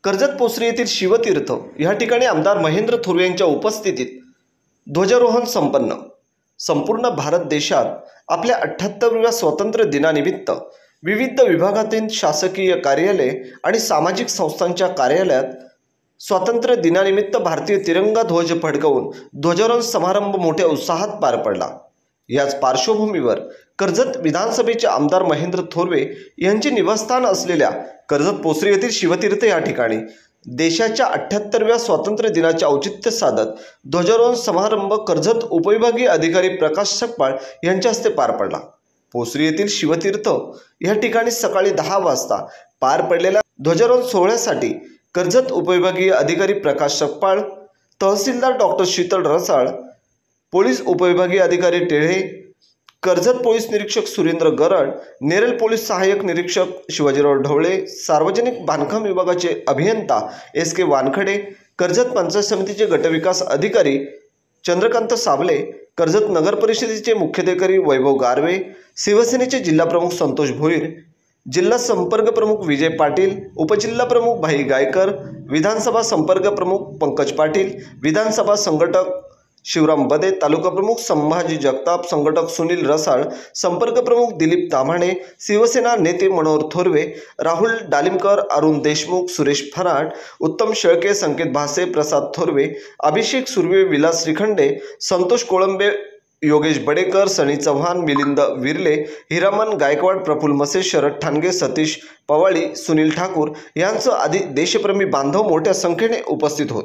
कर्जत पोसरी येथील शिवतीर्थ या ठिकाणी आमदार महेंद्र थोरवे यांच्या उपस्थितीत ध्वजारोहण संपन्न। संपूर्ण भारत देशात आपल्या 78व्या स्वातंत्र्य दिनानिमित्त विविध विभागातील शासकीय कार्यालय आणि सामाजिक संस्थांच्या कार्यालयात स्वातंत्र्य दिनानिमित्त भारतीय तिरंगा ध्वज फडकवून ध्वजारोहण समारंभ मोठ्या उत्साहात पार पडला। याच पार्श्वभूमीवर कर्जत विधानसभेचे आमदार महेंद्र थोरवे यांचे निवासस्थान असलेल्या कर्जत पोसरी येथील शिवतीर्थ या ठिकाणी देशाच्या 78व्या स्वातंत्र्य दिनाचे औचित्य साधत ध्वजारोहण समारंभ कर्जत उपविभागीय अधिकारी प्रकाश सकपाळ यांच्या हस्ते पार पडला। पोसरी येथील शिवतीर्थ या ठिकाणी सकाळी 10 वाजता पार पडलेल्या ध्वजारोहण सोहळ्यासाठी कर्जत उपविभागीय अधिकारी प्रकाश सकपाळ, तहसीलदार डॉक्टर शीतल रसाळ, पोलीस उपविभागीय अधिकारी टेढे, कर्जत पोलीस निरीक्षक सुरेंद्र गरड, नेरल पोलीस सहाय्यक निरीक्षक शिवाजीराव ढवळे, सार्वजनिक बांधकाम विभागाचे अभियंता SK वानखडे, कर्जत पंचायत समितीचे गटविकास अधिकारी चंद्रकांत साबले, कर्जत नगर परिषदेचे मुख्याधिकारी वैभव गारवे, शिवसेनेचे जिल्हा प्रमुख संतोष भोईर, जिल्हा संपर्क प्रमुख विजय पाटील, उपजिल्हा प्रमुख भाई गायकर, विधानसभा संपर्क प्रमुख पंकज पाटील, विधानसभा संघटक शिवराम बदे, तालुका प्रमुख संभाजी जगताप, संघटक सुनील रसाळ, संपर्क प्रमुख दिलीप ताम्हाणे, शिवसेना नेते मनोहर थोरवे, राहुल डालिमकर, अरुण देशमुख, सुरेश फराट, उत्तम शेळके, संकेत भासे, प्रसाद थोरवे, अभिषेक सुर्वे, विलास श्रीखंडे, संतोष कोळंबे, योगेश बडेकर, सनी चव्हाण, मिलिंद विरले, हिरामन गायकवाड, प्रफुल्ल मसे, शरद ठाणगे, सतीश पवाळी, सुनील ठाकूर यांचं आदी देशप्रेमी बांधव मोठ्या संख्येने उपस्थित होते।